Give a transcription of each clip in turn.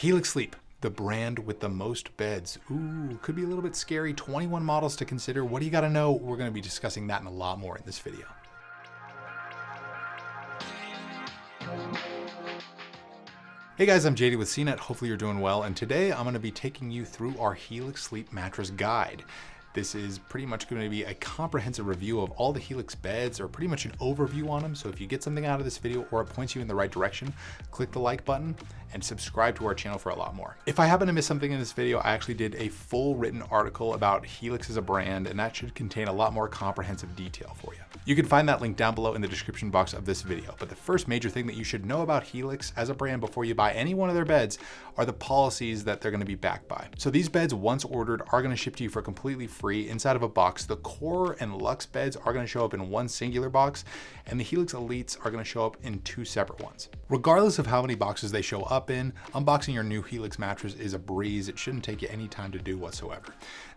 Helix Sleep, the brand with the most beds. Ooh, could be a little bit scary. 21 models to consider. What do you got to know? We're going to be discussing that and a lot more in this video. Hey guys, I'm JD with CNET. Hopefully you're doing well. And today I'm going to be taking you through our Helix Sleep Mattress Guide. This is pretty much going to be a comprehensive review of all the Helix beds, or pretty much an overview on them. So if you get something out of this video or it points you in the right direction, click the like button and subscribe to our channel for a lot more. If I happen to miss something in this video, I actually did a full written article about Helix as a brand, and that should contain a lot more comprehensive detail for you. You can find that link down below in the description box of this video. But the first major thing that you should know about Helix as a brand before you buy any one of their beds are the policies that they're going to be backed by. So these beds, once ordered, are going to ship to you for completely free inside of a box. The Core and Luxe beds are going to show up in one singular box, and the Helix Elites are going to show up in two separate ones. Regardless of how many boxes they show up in, unboxing your new Helix mattress is a breeze. It shouldn't take you any time to do whatsoever.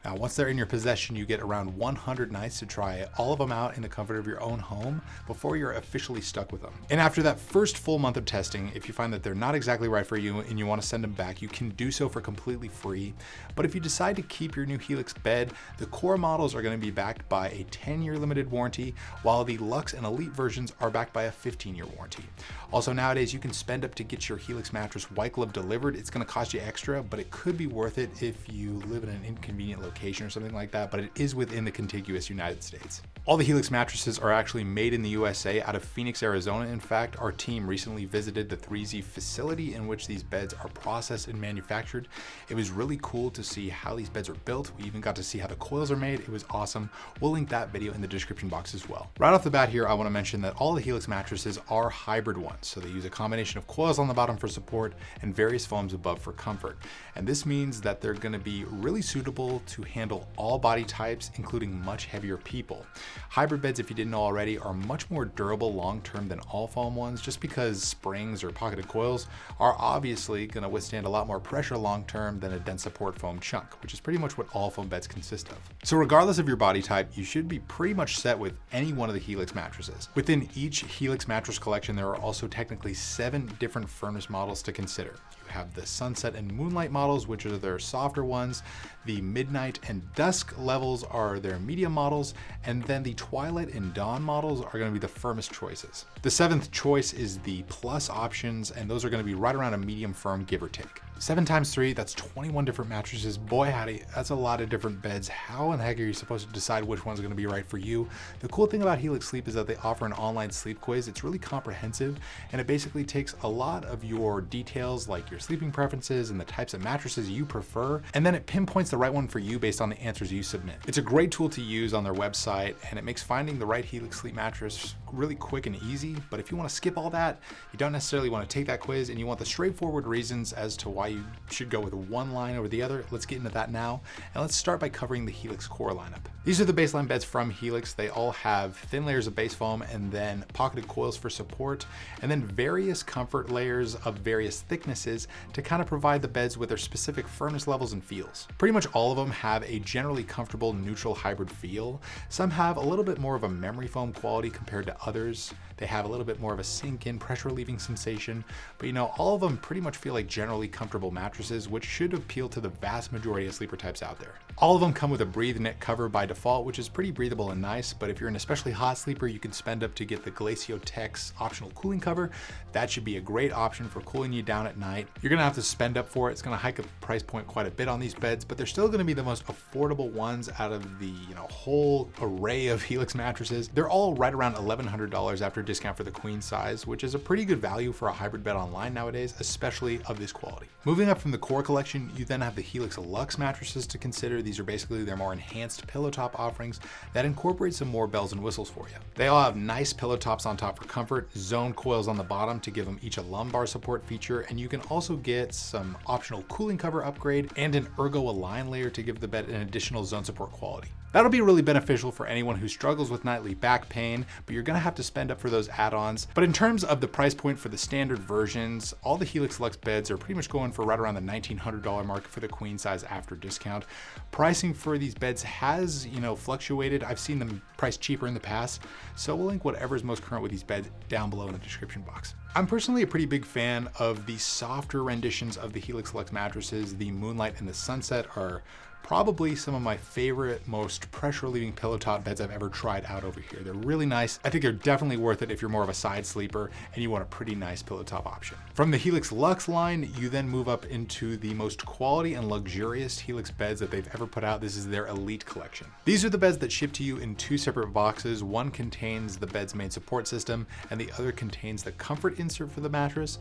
Now, once they're in your possession, you get around 100 nights to try all of them out in the comfort of your own home before you're officially stuck with them. And after that first full month of testing, if you find that they're not exactly right for you and you want to send them back, you can do so for completely free. But if you decide to keep your new Helix bed, the Core models are going to be backed by a 10-year limited warranty, while the Luxe and Elite versions are backed by a 15-year warranty. Also, nowadays you can spend up to get your Helix mattress white glove delivered. It's going to cost you extra, but it could be worth it if you live in an inconvenient location or something like that, but it is within the contiguous United States. All the Helix mattresses are actually made in the USA out of Phoenix, Arizona. In fact, our team recently visited the 3Z facility in which these beds are processed and manufactured. It was really cool to see how these beds are built. We even got to see how the coils are made. It was awesome. We'll link that video in the description box as well. Right off the bat here, I want to mention that all the Helix mattresses are hybrid ones. So they use a combination of coils on the bottom for support and various foams above for comfort. And this means that they're going to be really suitable to handle all body types, including much heavier people. Hybrid beds, if you didn't know already, are much more durable long-term than all foam ones, just because springs or pocketed coils are obviously going to withstand a lot more pressure long-term than a dense support foam chunk, which is pretty much what all foam beds consist of. So regardless of your body type, you should be pretty much set with any one of the Helix mattresses. Within each Helix mattress collection, there are also technically 7 different furnace models to consider. You have the Sunset and Moonlight models, which are their softer ones. The Midnight and Dusk levels are their medium models, and then the Twilight and Dawn models are going to be the firmest choices. The 7th choice is the Plus options, and those are going to be right around a medium firm, give or take. 7 times 3, that's 21 different mattresses. Boy howdy, that's a lot of different beds. How in the heck are you supposed to decide which one's going to be right for you? The cool thing about Helix Sleep is that they offer an online sleep quiz. It's really comprehensive, and it basically takes a lot of your details, like your sleeping preferences and the types of mattresses you prefer, and then it pinpoints the right one for you based on the answers you submit. It's a great tool to use on their website, and it makes finding the right Helix Sleep mattress really quick and easy. But if you want to skip all that, you don't necessarily want to take that quiz, and you want the straightforward reasons as to why you should go with one line over the other, let's get into that now. And let's start by covering the Helix Core lineup. These are the baseline beds from Helix. They all have thin layers of base foam and then pocketed coils for support, and then various comfort layers of various thicknesses to kind of provide the beds with their specific firmness levels and feels. Pretty much all of them have a generally comfortable neutral hybrid feel. Some have a little bit more of a memory foam quality compared to others. They have a little bit more of a sink-in, pressure relieving sensation, but you know, all of them pretty much feel like generally comfortable mattresses, which should appeal to the vast majority of sleeper types out there. All of them come with a Breathe Knit cover by default, which is pretty breathable and nice, but if you're an especially hot sleeper, you can spend up to get the Glacio Tex optional cooling cover. That should be a great option for cooling you down at night. You're gonna have to spend up for it. It's gonna hike up the price point quite a bit on these beds, but they're still gonna be the most affordable ones out of the whole array of Helix mattresses. They're all right around $1,100 after discount for the queen size, which is a pretty good value for a hybrid bed online nowadays, especially of this quality. Moving up from the Core collection, you then have the Helix Luxe mattresses to consider. These are basically their more enhanced pillow top offerings that incorporate some more bells and whistles for you. They all have nice pillow tops on top for comfort, zone coils on the bottom to give them each a lumbar support feature, and you can also get some optional cooling cover upgrade and an Ergo Align layer to give the bed an additional zone support quality. That'll be really beneficial for anyone who struggles with nightly back pain, but you're gonna have to spend up for those add-ons. But in terms of the price point for the standard versions, all the Helix Luxe beds are pretty much going for right around the $1,900 mark for the queen size after discount. Pricing for these beds has, fluctuated. I've seen them priced cheaper in the past, so we'll link whatever is most current with these beds down below in the description box. I'm personally a pretty big fan of the softer renditions of the Helix Luxe mattresses. The Moonlight and the Sunset are probably some of my favorite, most pressure-relieving pillow top beds I've ever tried out over here. They're really nice. I think they're definitely worth it if you're more of a side sleeper and you want a pretty nice pillow top option. From the Helix Luxe line, you then move up into the most quality and luxurious Helix beds that they've ever put out. This is their Elite collection. These are the beds that ship to you in two separate boxes. One contains the bed's main support system and the other contains the comfort insert for the mattress.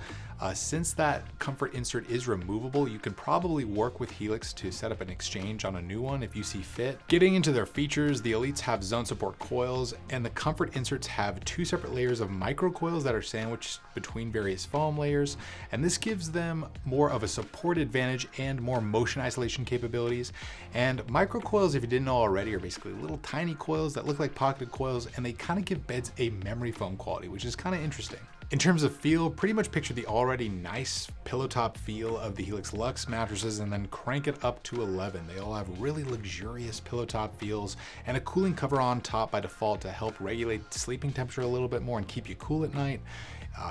Since that comfort insert is removable, you can probably work with Helix to set up an exchange on a new one if you see fit. Getting into their features, the Elites have zone support coils, and the comfort inserts have two separate layers of micro coils that are sandwiched between various foam layers, and this gives them more of a support advantage and more motion isolation capabilities. And micro coils, if you didn't know already, are basically little tiny coils that look like pocketed coils, and they kind of give beds a memory foam quality, which is kind of interesting. In terms of feel, pretty much picture the already nice pillow top feel of the Helix Luxe mattresses and then crank it up to 11. They all have really luxurious pillow top feels and a cooling cover on top by default to help regulate sleeping temperature a little bit more and keep you cool at night.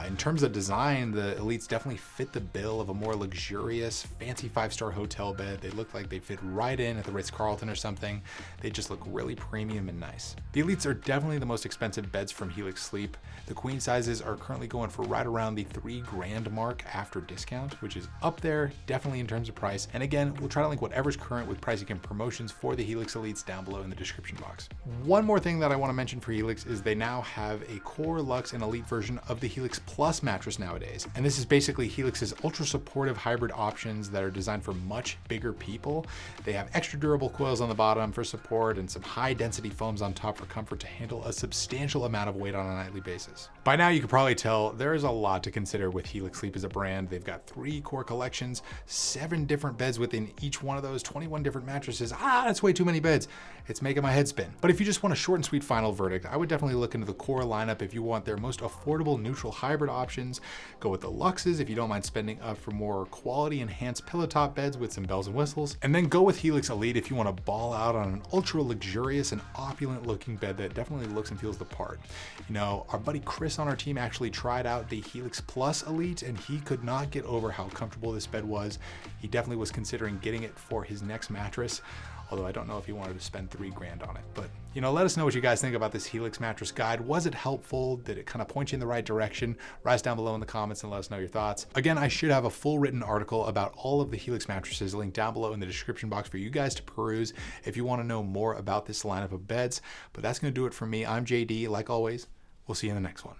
In terms of design, the Elites definitely fit the bill of a more luxurious, fancy 5-star hotel bed. They look like they fit right in at the Ritz-Carlton or something. They just look really premium and nice. The Elites are definitely the most expensive beds from Helix Sleep. The queen sizes are currently going for right around the $3,000 mark after discount, which is up there, definitely in terms of price. And again, we'll try to link whatever's current with pricing and promotions for the Helix Elites down below in the description box. One more thing that I want to mention for Helix is they now have a Core, Luxe, and Elite version of the Helix Plus mattress nowadays. And this is basically Helix's ultra supportive hybrid options that are designed for much bigger people. They have extra durable coils on the bottom for support and some high density foams on top for comfort to handle a substantial amount of weight on a nightly basis. By now you can probably tell there is a lot to consider with Helix Sleep as a brand. They've got 3 core collections, 7 different beds within each one of those, 21 different mattresses. That's way too many beds. It's making my head spin. But if you just want a short and sweet final verdict, I would definitely look into the Core lineup if you want their most affordable neutral hybrid options. Go with the Luxes if you don't mind spending up for more quality enhanced pillow top beds with some bells and whistles. And then go with Helix Elite if you want to ball out on an ultra luxurious and opulent looking bed that definitely looks and feels the part. You know, our buddy Chris on our team actually tried out the Helix Plus Elite and he could not get over how comfortable this bed was. He definitely was considering getting it for his next mattress, although I don't know if he wanted to spend $3,000 on it. But you know, let us know what you guys think about this Helix mattress guide. Was it helpful? Did it kind of point you in the right direction? Write us down below in the comments and let us know your thoughts. Again, I should have a full written article about all of the Helix mattresses linked down below in the description box for you guys to peruse if you want to know more about this lineup of beds. But that's going to do it for me. I'm JD. Like always, we'll see you in the next one.